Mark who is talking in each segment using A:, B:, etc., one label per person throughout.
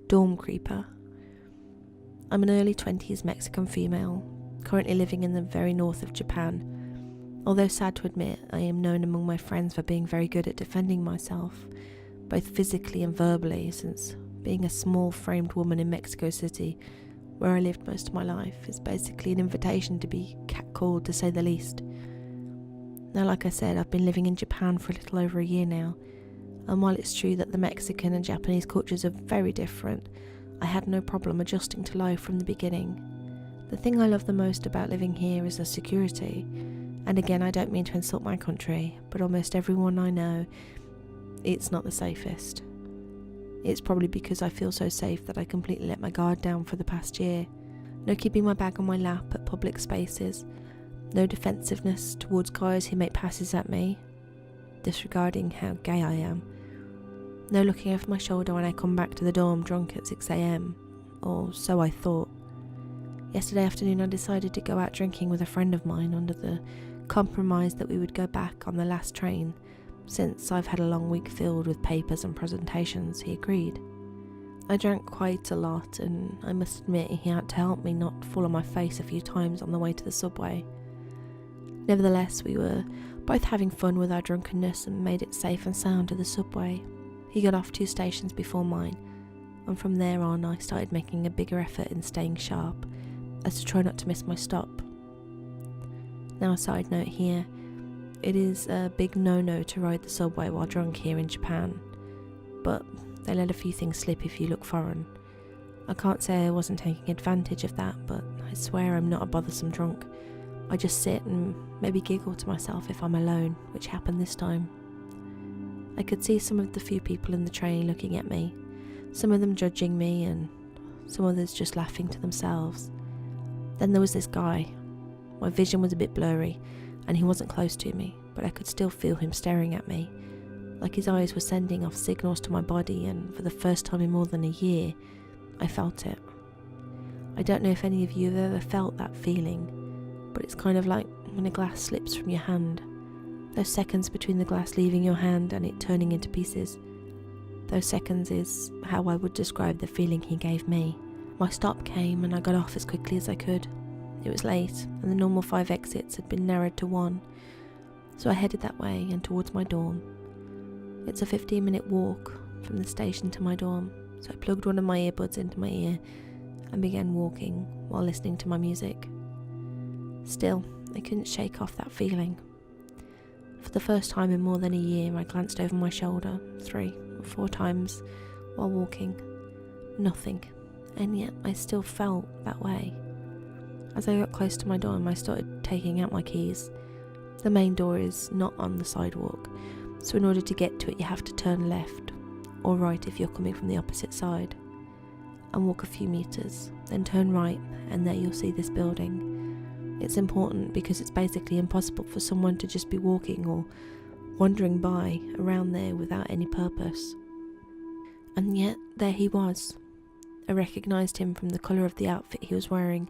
A: dorm creeper. I'm an early 20s Mexican female, currently living in the very north of Japan. Although sad to admit, I am known among my friends for being very good at defending myself, both physically and verbally, since being a small-framed woman in Mexico City, where I lived most of my life, is basically an invitation to be catcalled, to say the least. Now, like I said, I've been living in Japan for a little over a year now, and while it's true that the Mexican and Japanese cultures are very different, I had no problem adjusting to life from the beginning. The thing I love the most about living here is the security, and again, I don't mean to insult my country, but almost everyone I know, it's not the safest. It's probably because I feel so safe that I completely let my guard down for the past year. No keeping my bag on my lap at public spaces, no defensiveness towards guys who make passes at me, disregarding how gay I am. No looking over my shoulder when I come back to the dorm drunk at 6 a.m, or so I thought. Yesterday afternoon I decided to go out drinking with a friend of mine under the compromise that we would go back on the last train, since I've had a long week filled with papers and presentations. He agreed. I drank quite a lot, and I must admit he had to help me not fall on my face a few times on the way to the subway. Nevertheless, we were both having fun with our drunkenness and made it safe and sound to the subway. He got off 2 stations before mine, and from there on I started making a bigger effort in staying sharp, as to try not to miss my stop. Now, a side note here, it is a big no-no to ride the subway while drunk here in Japan, but they let a few things slip if you look foreign. I can't say I wasn't taking advantage of that, but I swear I'm not a bothersome drunk. I just sit and maybe giggle to myself if I'm alone, which happened this time. I could see some of the few people in the train looking at me, some of them judging me and some others just laughing to themselves. Then there was this guy. My vision was a bit blurry and he wasn't close to me, but I could still feel him staring at me, like his eyes were sending off signals to my body, and for the first time in more than a year, I felt it. I don't know if any of you have ever felt that feeling, but it's kind of like when a glass slips from your hand. Those seconds between the glass leaving your hand and it turning into pieces. Those seconds is how I would describe the feeling he gave me. My stop came and I got off as quickly as I could. It was late and the normal 5 exits had been narrowed to 1, so I headed that way and towards my dorm. It's a 15-minute walk from the station to my dorm, so I plugged one of my earbuds into my ear and began walking while listening to my music. Still, I couldn't shake off that feeling. For the first time in more than a year, I glanced over my shoulder 3 or 4 times while walking. Nothing, and yet I still felt that way. As I got close to my dorm, I started taking out my keys. The main door is not on the sidewalk, so in order to get to it you have to turn left, or right if you're coming from the opposite side, and walk a few meters, then turn right, and there you'll see this building. It's important because it's basically impossible for someone to just be walking or wandering by around there without any purpose. And yet, there he was. I recognised him from the colour of the outfit he was wearing,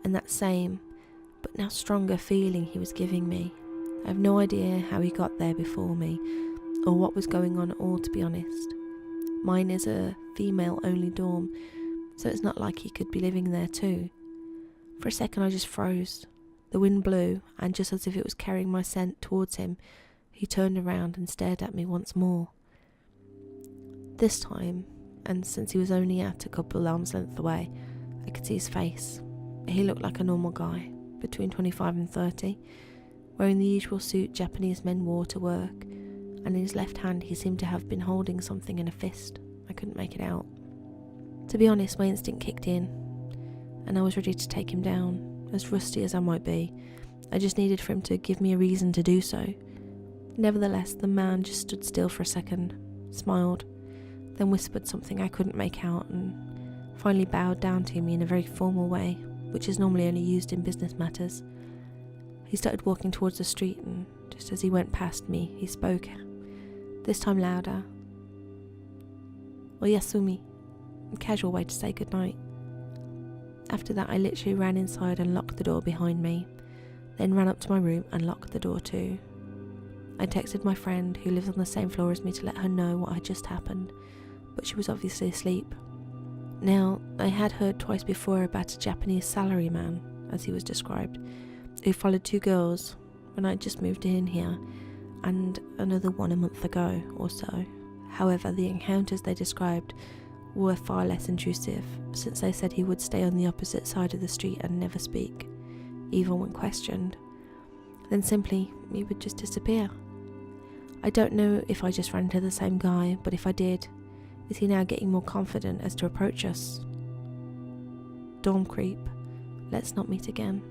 A: and that same, but now stronger feeling he was giving me. I have no idea how he got there before me, or what was going on at all, to be honest. Mine is a female-only dorm, so it's not like he could be living there too. For a second I just froze. The wind blew, and just as if it was carrying my scent towards him, he turned around and stared at me once more. This time, and since he was only at a couple arms length away, I could see his face. He looked like a normal guy, between 25 and 30, wearing the usual suit Japanese men wore to work, and in his left hand he seemed to have been holding something in a fist. I couldn't make it out. To be honest, my instinct kicked in, and I was ready to take him down, as rusty as I might be. I just needed for him to give me a reason to do so. Nevertheless, the man just stood still for a second, smiled, then whispered something I couldn't make out, and finally bowed down to me in a very formal way, which is normally only used in business matters. He started walking towards the street, and just as he went past me, he spoke, this time louder. Oyasumi, a casual way to say goodnight. After that, I literally ran inside and locked the door behind me, then ran up to my room and locked the door too. I texted my friend, who lives on the same floor as me, to let her know what had just happened, but she was obviously asleep. Now, I had heard twice before about a Japanese salaryman, as he was described, who followed 2 girls when I just moved in here, and another one a month ago or so. However, the encounters they described were far less intrusive, since they said he would stay on the opposite side of the street and never speak, even when questioned. Then simply, he would just disappear. I don't know if I just ran into the same guy, but if I did, is he now getting more confident as to approach us? Dorm creep, let's not meet again.